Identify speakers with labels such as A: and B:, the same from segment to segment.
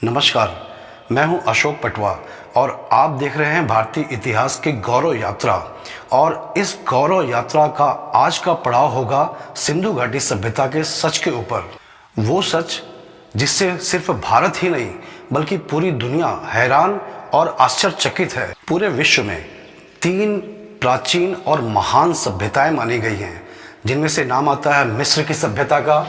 A: नमस्कार, मैं हूं अशोक पटवा और आप देख रहे हैं भारतीय इतिहास की गौरव यात्रा। और इस गौरव यात्रा का आज का पड़ाव होगा सिंधु घाटी सभ्यता के सच के ऊपर। वो सच जिससे सिर्फ भारत ही नहीं बल्कि पूरी दुनिया हैरान और आश्चर्यचकित है। पूरे विश्व में 3 प्राचीन और महान सभ्यताएं मानी गई हैं, जिनमें से नाम आता है मिस्र की सभ्यता का,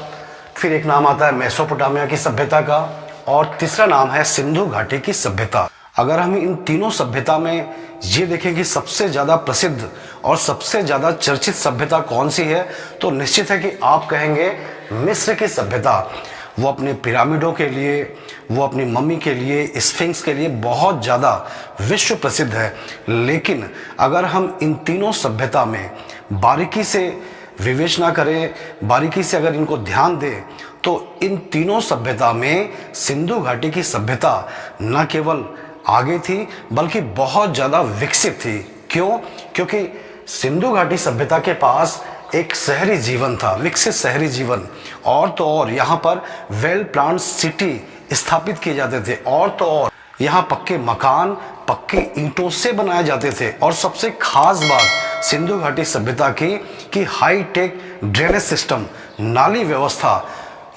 A: फिर एक नाम आता है मेसोपोटामिया की सभ्यता का और तीसरा नाम है सिंधु घाटी की सभ्यता। अगर हम इन तीनों सभ्यता में ये देखें कि सबसे ज़्यादा प्रसिद्ध और सबसे ज़्यादा चर्चित सभ्यता कौन सी है, तो निश्चित है कि आप कहेंगे मिस्र की सभ्यता। वो अपने पिरामिडों के लिए, वो अपनी मम्मी के लिए, स्फिंक्स के लिए बहुत ज़्यादा विश्व प्रसिद्ध है। लेकिन अगर हम इन तीनों सभ्यता में बारीकी से विवेचना करें, बारीकी से अगर इनको ध्यान दें, तो इन तीनों सभ्यता में सिंधु घाटी की सभ्यता न केवल आगे थी बल्कि बहुत ज़्यादा विकसित थी। क्यों? क्योंकि सिंधु घाटी सभ्यता के पास एक शहरी जीवन था, विकसित शहरी जीवन। और तो और यहाँ पर वेल प्लान्ड सिटी स्थापित किए जाते थे, और तो और यहाँ पक्के मकान पक्के ईंटों से बनाए जाते थे। और सबसे खास बात सिंधु घाटी सभ्यता की कि हाई टेक ड्रेनेज सिस्टम, नाली व्यवस्था,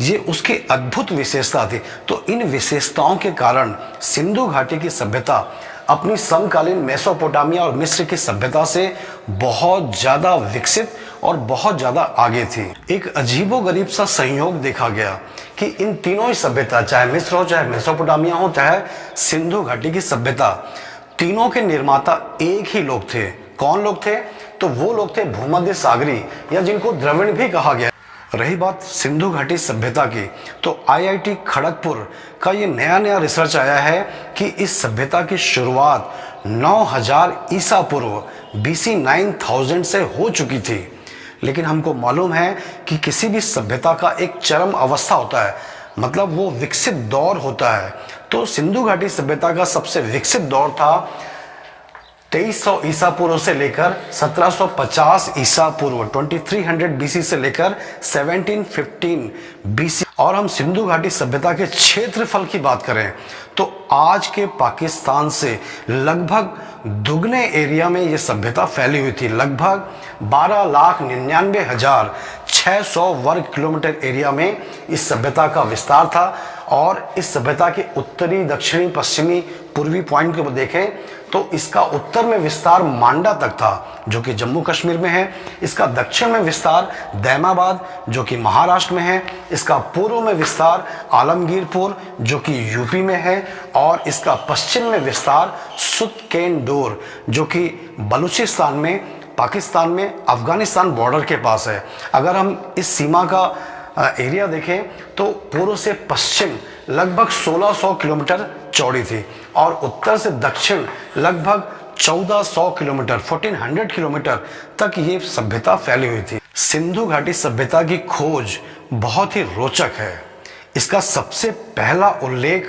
A: ये उसकी अद्भुत विशेषता थी। तो इन विशेषताओं के कारण सिंधु घाटी की सभ्यता अपनी समकालीन मेसोपोटामिया और मिस्र की सभ्यता से बहुत ज़्यादा विकसित और बहुत ज़्यादा आगे थी। एक अजीबोगरीब सा संयोग देखा गया कि इन तीनों ही सभ्यता, चाहे मिस्र हो, चाहे मेसोपोटामिया हो, चाहे सिंधु घाटी की सभ्यता, तीनों के निर्माता एक ही लोग थे। कौन लोग थे? तो वो लोग थे भूमध्य सागरी, या जिनको द्रविड़ भी कहा गया। रही बात सिंधु घाटी सभ्यता की, तो आईआईटी खड़गपुर का ये नया रिसर्च आया है कि इस सभ्यता की शुरुआत 9000 ईसा पूर्व BC 9000 से हो चुकी थी। लेकिन हमको मालूम है कि किसी भी सभ्यता का एक चरम अवस्था होता है, मतलब वो विकसित दौर होता है। तो सिंधु घाटी सभ्यता का सबसे विकसित दौर था 2300 ईसा पूर्व से लेकर 1750 ईसा पूर्व, 2300 BC से लेकर 1715 BC। और हम सिंधु घाटी सभ्यता के क्षेत्रफल की बात करें तो आज के पाकिस्तान से लगभग दुगने एरिया में ये सभ्यता फैली हुई थी। लगभग 12,99,600 वर्ग किलोमीटर एरिया में इस सभ्यता का विस्तार था। और इस सभ्यता के उत्तरी, दक्षिणी, पश्चिमी, पूर्वी पॉइंट को देखें तो इसका उत्तर में विस्तार मांडा तक था, जो कि जम्मू कश्मीर में है। इसका दक्षिण में विस्तार दैमाबाद, जो कि महाराष्ट्र में है। इसका पूर्व में विस्तार आलमगीरपुर, जो कि यूपी में है। और इसका पश्चिम में विस्तार सुतकेनडोर, जो कि बलूचिस्तान में, पाकिस्तान में, अफगानिस्तान बॉर्डर के पास है। अगर हम इस सीमा का एरिया देखें तो पूर्व से पश्चिम लगभग 1600 किलोमीटर चौड़ी थी और उत्तर से दक्षिण लगभग 1400 किलोमीटर, 1400 किलोमीटर तक ये सभ्यता फैली हुई थी। सिंधु घाटी सभ्यता की खोज बहुत ही रोचक है। इसका सबसे पहला उल्लेख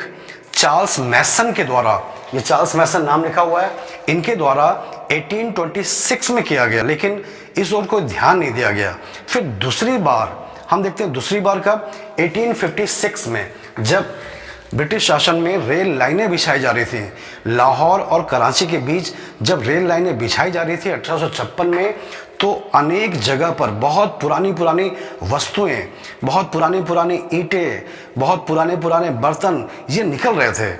A: चार्ल्स मैसन के द्वारा, ये चार्ल्स मैसन नाम लिखा हुआ है, इनके द्वारा 1826 में किया गया, लेकिन इस ओर कोई ध्यान नहीं दिया गया। फिर दूसरी बार हम देखते हैं, दूसरी बार कब? 1856 में, जब ब्रिटिश शासन में रेल लाइनें बिछाई जा रही थी। लाहौर और कराची के बीच जब रेल लाइनें बिछाई जा रही थी 1856 में, तो अनेक जगह पर बहुत पुरानी वस्तुएं, बहुत पुरानी ईंटें, बहुत पुराने बर्तन ये निकल रहे थे।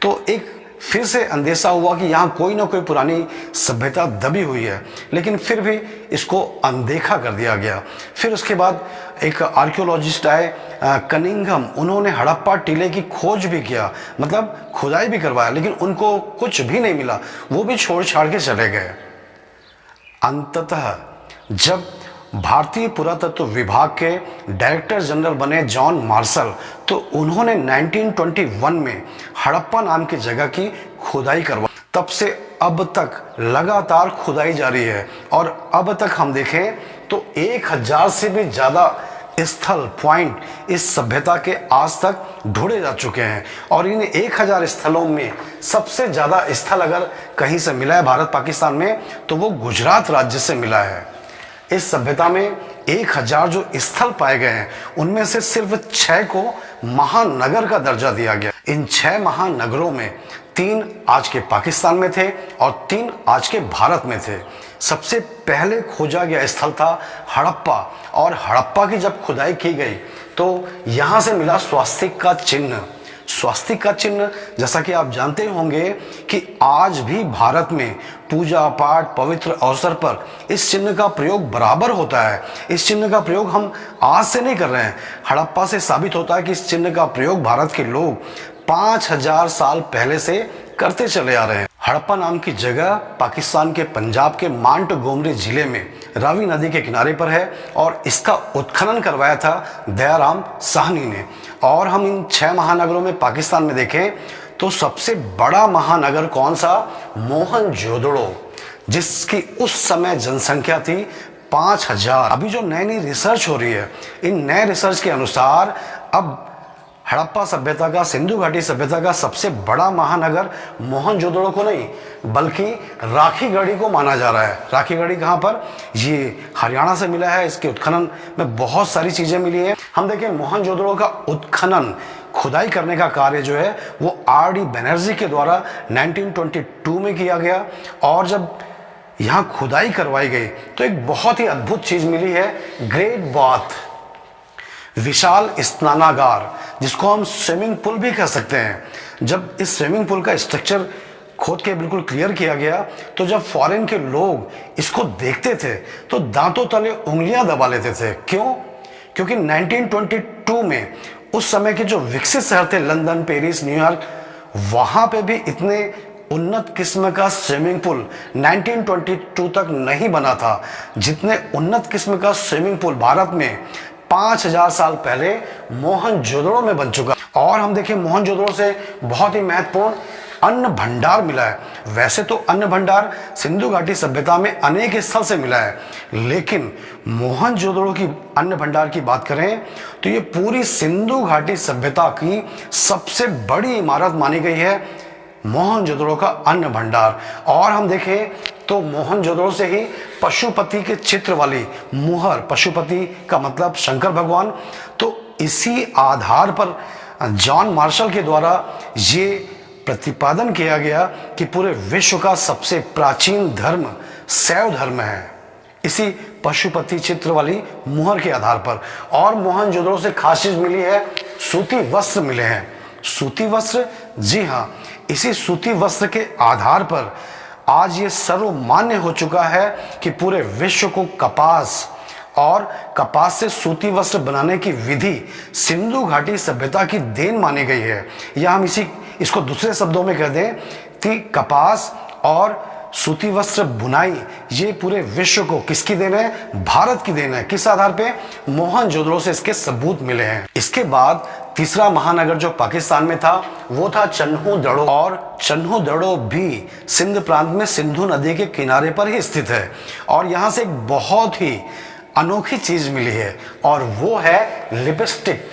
A: तो एक फिर से अंदेशा हुआ कि यहाँ कोई ना कोई पुरानी सभ्यता दबी हुई है, लेकिन फिर भी इसको अनदेखा कर दिया गया। फिर उसके बाद एक आर्कियोलॉजिस्ट आए, कनिंघम, उन्होंने हड़प्पा टीले की खोज भी किया, मतलब खुदाई भी करवाया, लेकिन उनको कुछ भी नहीं मिला, वो भी छोड़ छाड़ के चले गए। अंततः जब भारतीय पुरातत्व विभाग के डायरेक्टर जनरल बने जॉन मार्शल, तो उन्होंने 1921 में हड़प्पा नाम की जगह की खुदाई करवाई। तब से अब तक लगातार खुदाई जारी है और अब तक हम देखें तो 1000 से भी ज़्यादा स्थल, पॉइंट इस सभ्यता के आज तक ढूंढे जा चुके हैं। और इन 1000 स्थलों में सबसे ज़्यादा स्थल अगर कहीं से मिला है भारत पाकिस्तान में, तो वो गुजरात राज्य से मिला है। इस सभ्यता में 1000 जो स्थल पाए गए हैं, उनमें से सिर्फ 6 को महानगर का दर्जा दिया गया। इन 6 महानगरों में 3 आज के पाकिस्तान में थे और 3 आज के भारत में थे। सबसे पहले खोजा गया स्थल था हड़प्पा, और हड़प्पा की जब खुदाई की गई तो यहाँ से मिला स्वास्तिक का चिन्ह। स्वास्तिक का चिन्ह, जैसा कि आप जानते होंगे कि आज भी भारत में पूजा पाठ पवित्र अवसर पर इस चिन्ह का प्रयोग बराबर होता है। इस चिन्ह का प्रयोग हम आज से नहीं कर रहे हैं। हड़प्पा से साबित होता है कि इस चिन्ह का प्रयोग भारत के लोग 5000 साल पहले से करते चले आ रहे हैं। हड़प्पा नाम की जगह पाकिस्तान के पंजाब के मांटगोमरी जिले में रावी नदी के किनारे पर है और इसका उत्खनन करवाया था दयाराम साहनी ने। और हम इन 6 महानगरों में पाकिस्तान में देखें तो सबसे बड़ा महानगर कौन सा? मोहनजोदड़ो, जिसकी उस समय जनसंख्या थी 5000। अभी जो नई नई रिसर्च हो रही है, इन नए रिसर्च के अनुसार अब हड़प्पा सभ्यता का, सिंधु घाटी सभ्यता का सबसे बड़ा महानगर मोहनजोदड़ो को नहीं बल्कि राखीगढ़ी को माना जा रहा है। राखीगढ़ी कहाँ पर? ये हरियाणा से मिला है। इसके उत्खनन में बहुत सारी चीजें मिली है। हम देखें मोहनजोदड़ो का उत्खनन, खुदाई करने का कार्य जो है वो आर.डी. बनर्जी के द्वारा 1922 में किया गया। और जब यहाँ खुदाई करवाई गई तो एक बहुत ही अद्भुत चीज मिली है, ग्रेट बाथ, विशाल स्नानागार, जिसको हम स्विमिंग पूल भी कह सकते हैं। जब इस स्विमिंग पूल का स्ट्रक्चर खोद के बिल्कुल क्लियर किया गया तो जब फॉरेन के लोग इसको देखते थे तो दांतों तले उंगलियां दबा लेते थे। क्यों? क्योंकि 1922 में उस समय के जो विकसित शहर थे, लंदन, पेरिस, न्यूयॉर्क, वहां पे भी इतने उन्नत किस्म का स्विमिंग पूल 1922 तक नहीं बना था जितने उन्नत किस्म का स्विमिंग पूल भारत में 5000 साल पहले मोहनजोदड़ो में बन चुका। और हम देखें मोहनजोदड़ो से बहुत ही महत्वपूर्ण अन्न भंडार मिला है। वैसे तो अन्न भंडार सिंधु घाटी सभ्यता में अनेक स्थल से मिला है, लेकिन मोहनजोदड़ो की अन्न भंडार की बात करें तो ये पूरी सिंधु घाटी सभ्यता की सबसे बड़ी इमारत मानी गई है, मोहनजोदड़ो का अन्न भंडार। और हम देखें तो मोहनजोदड़ो से ही पशुपति के चित्र वाली मुहर, पशुपति का मतलब शंकर भगवान, तो इसी आधार पर जॉन मार्शल के द्वारा ये प्रतिपादन किया गया कि पूरे विश्व का सबसे प्राचीन धर्म शैव धर्म है, इसी पशुपति चित्र वाली मुहर के आधार पर। और मोहनजोदड़ो से खास चीज मिली है, सूती वस्त्र मिले हैं। सूती वस्त्र, जी हाँ, इसी सूती वस्त्र के आधार पर आज ये सर्वमान्य हो चुका है कि पूरे विश्व को कपास और कपास से सूती वस्त्र बनाने की विधि सिंधु घाटी सभ्यता की देन मानी गई है। या हम इसको दूसरे शब्दों में कह दें कि कपास और सूती वस्त्र बुनाई ये पूरे विश्व को किसकी देन है? भारत की देन है। किस आधार पे? मोहनजोदड़ो से इसके सबूत मिले हैं। इसके बाद तीसरा महानगर जो पाकिस्तान में था वो था चन्हू-दड़ो। और चन्हू-दड़ो भी सिंध प्रांत में सिंधु नदी के किनारे पर ही स्थित है। और यहाँ से एक बहुत ही अनोखी चीज मिली है और वो है लिपस्टिक।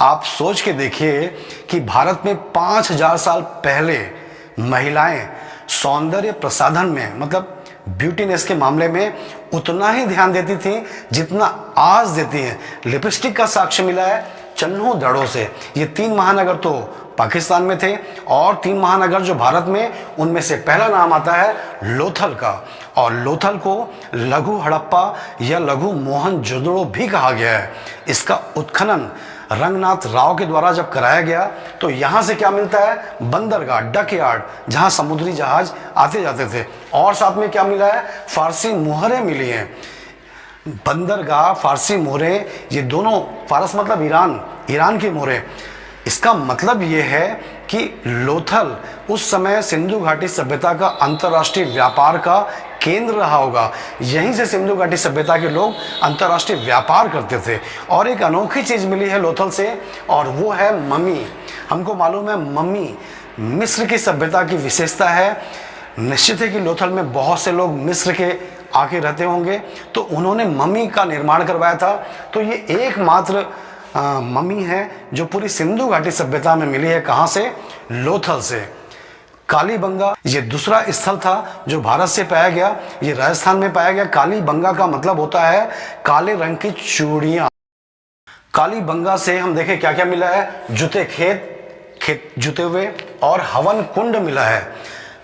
A: आप सोच के देखिए कि भारत में 5000 साल पहले महिलाएं सौंदर्य प्रसाधन में, मतलब ब्यूटीनेस के मामले में उतना ही ध्यान देती थी जितना आज देती हैं। लिपस्टिक का साक्ष्य मिला है चन्हू-दड़ो से। ये 3 महानगर तो पाकिस्तान में थे और 3 महानगर जो भारत में, उनमें से पहला नाम आता है लोथल का। और लोथल को लघु हड़प्पा या लघु मोहनजोदड़ो भी कहा गया है। इसका उत्खनन रंगनाथ राव के द्वारा जब कराया गया तो यहाँ से क्या मिलता है? बंदरगाह, डकयार्ड, जहाँ समुद्री जहाज आते जाते थे। और साथ में क्या मिला है? फारसी मुहरें मिली हैं। बंदरगाह, फारसी मोहरें, ये दोनों, फारस मतलब ईरान, ईरान की मोहरें। इसका मतलब ये है कि लोथल उस समय सिंधु घाटी सभ्यता का अंतर्राष्ट्रीय व्यापार का केंद्र रहा होगा। यहीं से सिंधु घाटी सभ्यता के लोग अंतर्राष्ट्रीय व्यापार करते थे। और एक अनोखी चीज मिली है लोथल से और वो है मम्मी। हमको मालूम है मम्मी मिस्र की सभ्यता की विशेषता है। निश्चित है कि लोथल में बहुत से लोग मिस्र के आके रहते होंगे, तो उन्होंने मम्मी का निर्माण करवाया था। तो ये एकमात्र मम्मी है जो पूरी सिंधु घाटी सभ्यता में मिली है। कहाँ से? लोथल से। कालीबंगा ये दूसरा स्थल था जो भारत से पाया गया, ये राजस्थान में पाया गया। कालीबंगा का मतलब होता है काले रंग की चूड़ियां। कालीबंगा से हम देखें क्या क्या मिला है, जुते खेत, खेत जुते हुए, और हवन कुंड मिला है।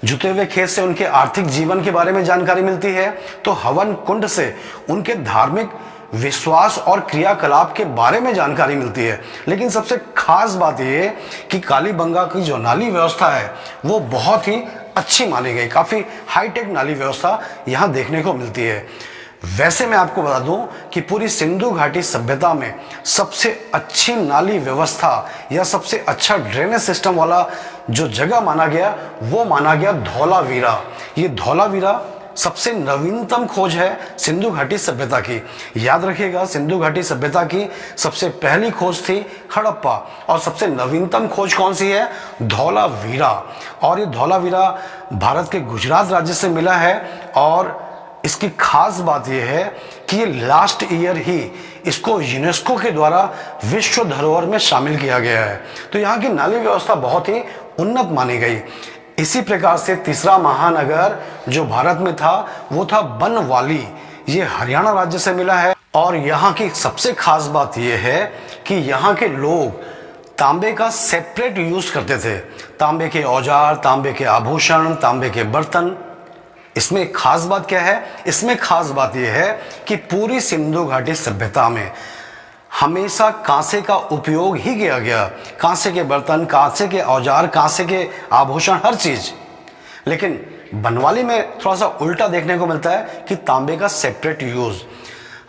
A: जुते हुए खेत से उनके आर्थिक जीवन के बारे में जानकारी मिलती है, तो हवन कुंड से उनके धार्मिक विश्वास और क्रियाकलाप के बारे में जानकारी मिलती है। लेकिन सबसे खास बात यह है कि कालीबंगा की जो नाली व्यवस्था है वो बहुत ही अच्छी मानी गई। काफी हाईटेक नाली व्यवस्था यहाँ देखने को मिलती है। वैसे मैं आपको बता दूं कि पूरी सिंधु घाटी सभ्यता में सबसे अच्छी नाली व्यवस्था या सबसे अच्छा ड्रेनेज सिस्टम वाला जो जगह माना गया वो माना गया धौलावीरा। ये धौलावीरा सबसे नवीनतम खोज है सिंधु घाटी सभ्यता की। याद रखिएगा, सिंधु घाटी सभ्यता की सबसे पहली खोज थी हड़प्पा, और सबसे नवीनतम खोज कौन सी है, धौलावीरा। और ये धौलावीरा भारत के गुजरात राज्य से मिला है, और इसकी खास बात यह है कि ये लास्ट ईयर ही इसको यूनेस्को के द्वारा विश्व धरोहर में शामिल किया गया है। तो यहाँ की नाली व्यवस्था बहुत ही उन्नत मानी गई। इसी प्रकार से तीसरा महानगर जो भारत में था वो था बनवाली। ये हरियाणा राज्य से मिला है, और यहाँ की सबसे खास बात यह है कि यहाँ के लोग तांबे का सेपरेट यूज करते थे। तांबे के औजार, तांबे के आभूषण, तांबे के बर्तन। इसमें खास बात क्या है, इसमें खास बात यह है कि पूरी सिंधु घाटी सभ्यता में हमेशा कांसे का उपयोग ही किया गया। कांसे के बर्तन, कांसे के औजार, कांसे के आभूषण, हर चीज। लेकिन बनवाली में थोड़ा सा उल्टा देखने को मिलता है कि तांबे का सेपरेट यूज।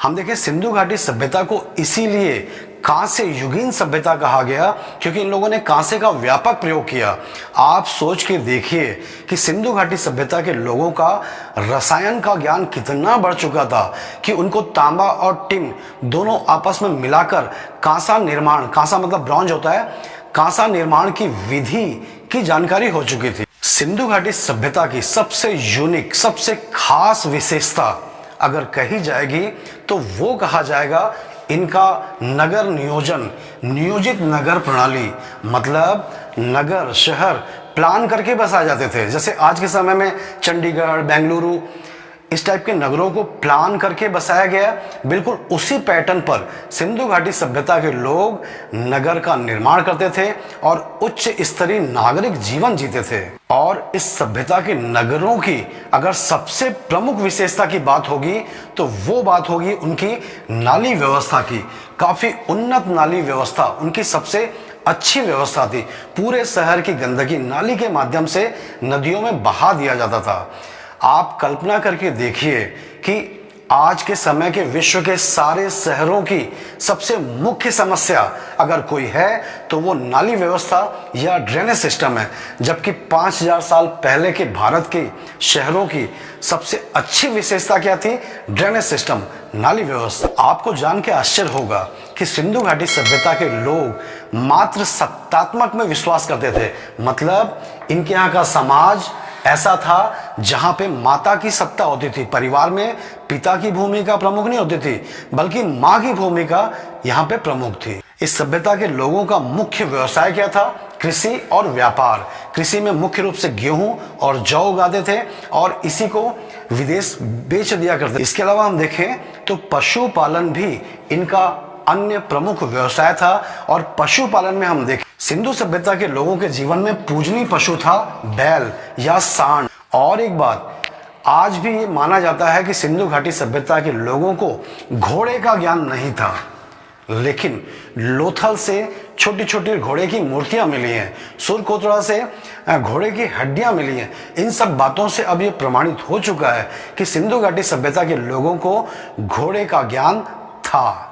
A: हम देखें, सिंधु घाटी सभ्यता को इसीलिए कांस्य युगीन सभ्यता कहा गया क्योंकि इन लोगों ने कांसे का व्यापक प्रयोग किया। आप सोच के देखिए कि सिंधु घाटी सभ्यता के लोगों का रसायन का ज्ञान कितना बढ़ चुका था कि उनको तांबा और टिन दोनों आपस में मिलाकर कांसा निर्माण, कांसा मतलब ब्रॉन्ज होता है, कांसा निर्माण की विधि की जानकारी हो चुकी थी। सिंधु घाटी सभ्यता की सबसे यूनिक, सबसे खास विशेषता अगर कही जाएगी तो वो कहा जाएगा इनका नगर नियोजन, नियोजित नगर प्रणाली। मतलब नगर, शहर प्लान करके बसाए जाते थे। जैसे आज के समय में चंडीगढ़, बेंगलुरु, इस टाइप के नगरों को प्लान करके बसाया गया। बिल्कुल उसी पैटर्न पर सिंधु घाटी सभ्यता के लोग नगर का निर्माण करते थे और उच्च स्तरीय नागरिक जीवन जीते थे। और इस सभ्यता के नगरों की अगर सबसे प्रमुख विशेषता की बात होगी तो वो बात होगी उनकी नाली व्यवस्था की। काफी उन्नत नाली व्यवस्था उनकी सबसे अच्छी व्यवस्था थी। पूरे शहर की गंदगी नाली के माध्यम से नदियों में बहा दिया जाता था। आप कल्पना करके देखिए कि आज के समय के विश्व के सारे शहरों की सबसे मुख्य समस्या अगर कोई है तो वो नाली व्यवस्था या ड्रेनेज सिस्टम है। जबकि 5000 साल पहले के भारत के शहरों की सबसे अच्छी विशेषता क्या थी, ड्रेनेज सिस्टम, नाली व्यवस्था। आपको जान के आश्चर्य होगा कि सिंधु घाटी सभ्यता के लोग मात्र सत्तात्मक में विश्वास करते थे। मतलब इनके यहाँ का समाज ऐसा था जहां पे माता की सत्ता होती थी। परिवार में पिता की भूमिका प्रमुख नहीं होती थी बल्कि मां की भूमिका यहां पे प्रमुख थी। इस सभ्यता के लोगों का मुख्य व्यवसाय क्या था, कृषि और व्यापार। कृषि में मुख्य रूप से गेहूं और जौ उगाते थे और इसी को विदेश बेच दिया करते। इसके अलावा हम देखें तो पशुपालन भी इनका अन्य प्रमुख व्यवसाय था। और पशुपालन में हम देखें सिंधु सभ्यता के लोगों के जीवन में पूजनीय पशु था बैल या सांड। और एक बात, आज भी ये माना जाता है कि सिंधु घाटी सभ्यता के लोगों को घोड़े का ज्ञान नहीं था, लेकिन लोथल से छोटी छोटी घोड़े की मूर्तियां मिली हैं, सुरकोतरा से घोड़े की हड्डियां मिली हैं। इन सब बातों से अब ये प्रमाणित हो चुका है कि सिंधु घाटी सभ्यता के लोगों को घोड़े का ज्ञान था।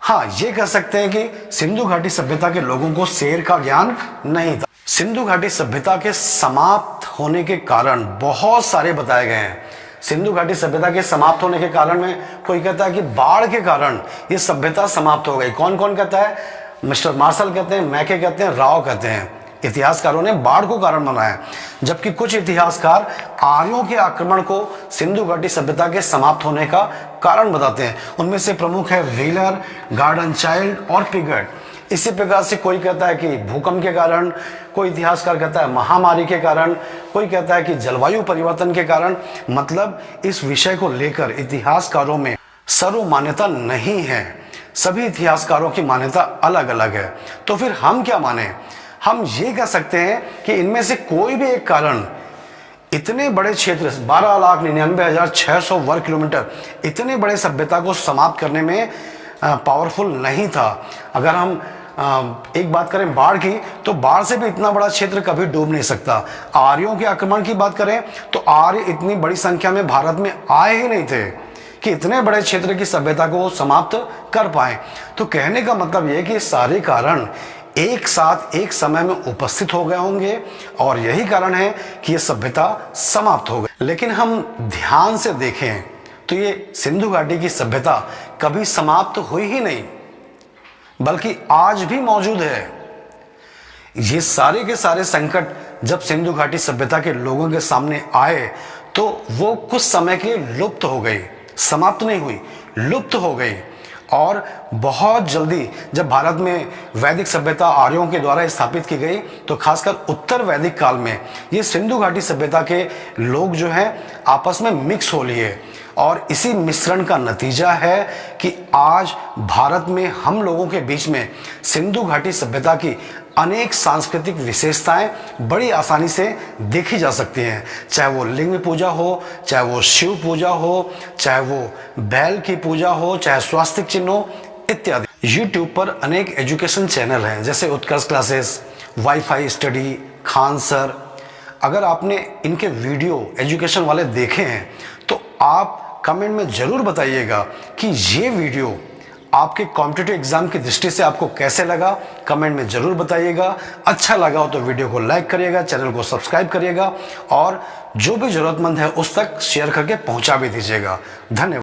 A: हाँ, ये कह सकते हैं कि सिंधु घाटी सभ्यता के लोगों को शेर का ज्ञान नहीं था। सिंधु घाटी सभ्यता के समाप्त होने के कारण बहुत सारे बताए गए हैं। सिंधु घाटी सभ्यता के समाप्त होने के कारण में कोई कहता है कि बाढ़ के कारण ये सभ्यता समाप्त हो गई। कौन कौन कहता है, मिस्टर मार्शल कहते हैं, मैके कहते हैं, राव कहते हैं। इतिहासकारों ने बाढ़ को कारण बनाया, जबकि कुछ इतिहासकार आर्यों के आक्रमण को सिंधु घाटी सभ्यता के समाप्त होने का कारण बताते हैं। उनमें से प्रमुख है व्हीलर, गार्डन चाइल्ड और पिगट। इसी प्रकार से कोई कहता है कि भूकंप के कारण, कोई इतिहासकार कहता है महामारी के कारण, कोई कहता है कि जलवायु परिवर्तन के कारण। मतलब इस विषय को लेकर इतिहासकारों में सर्व मान्यता नहीं है। सभी इतिहासकारों की मान्यता अलग अलग है। तो फिर हम क्या माने? हम ये कह सकते हैं कि इनमें से कोई भी एक कारण इतने बड़े क्षेत्र 12,99,600 वर्ग किलोमीटर इतने बड़े सभ्यता को समाप्त करने में पावरफुल नहीं था। अगर हम एक बात करें बाढ़ की, तो बाढ़ से भी इतना बड़ा क्षेत्र कभी डूब नहीं सकता। आर्यों के आक्रमण की बात करें तो आर्य इतनी बड़ी संख्या में भारत में आए ही नहीं थे कि इतने बड़े क्षेत्र की सभ्यता को समाप्त कर पाए। तो कहने का मतलब यह कि सारे कारण एक साथ एक समय में उपस्थित हो गए होंगे और यही कारण है कि यह सभ्यता समाप्त हो गई। लेकिन हम ध्यान से देखें तो ये सिंधु घाटी की सभ्यता कभी समाप्त हुई ही नहीं, बल्कि आज भी मौजूद है। ये सारे के सारे संकट जब सिंधु घाटी सभ्यता के लोगों के सामने आए तो वो कुछ समय के लुप्त हो गई, समाप्त नहीं हुई, लुप्त हो गई। और बहुत जल्दी जब भारत में वैदिक सभ्यता आर्यों के द्वारा स्थापित की गई तो खासकर उत्तर वैदिक काल में ये सिंधु घाटी सभ्यता के लोग जो हैं आपस में मिक्स हो लिए और इसी मिश्रण का नतीजा है कि आज भारत में हम लोगों के बीच में सिंधु घाटी सभ्यता की अनेक सांस्कृतिक विशेषताएं बड़ी आसानी से देखी जा सकती हैं। चाहे वो लिंग पूजा हो, चाहे वो शिव पूजा हो, चाहे वो बैल की पूजा हो, चाहे स्वास्तिक चिन्ह हो इत्यादि। यूट्यूब पर अनेक एजुकेशन चैनल हैं जैसे Utkarsh classes, wifi study, Khan sir. अगर आपने इनके वीडियो एजुकेशन वाले देखे हैं तो आप कमेंट में जरूर बताइएगा कि ये वीडियो आपके कॉम्पिटिटिव एग्जाम की दृष्टि से आपको कैसे लगा। कमेंट में जरूर बताइएगा। अच्छा लगा हो तो वीडियो को लाइक करिएगा, चैनल को सब्सक्राइब करिएगा और जो भी जरूरतमंद है उस तक शेयर करके पहुंचा भी दीजिएगा। धन्यवाद।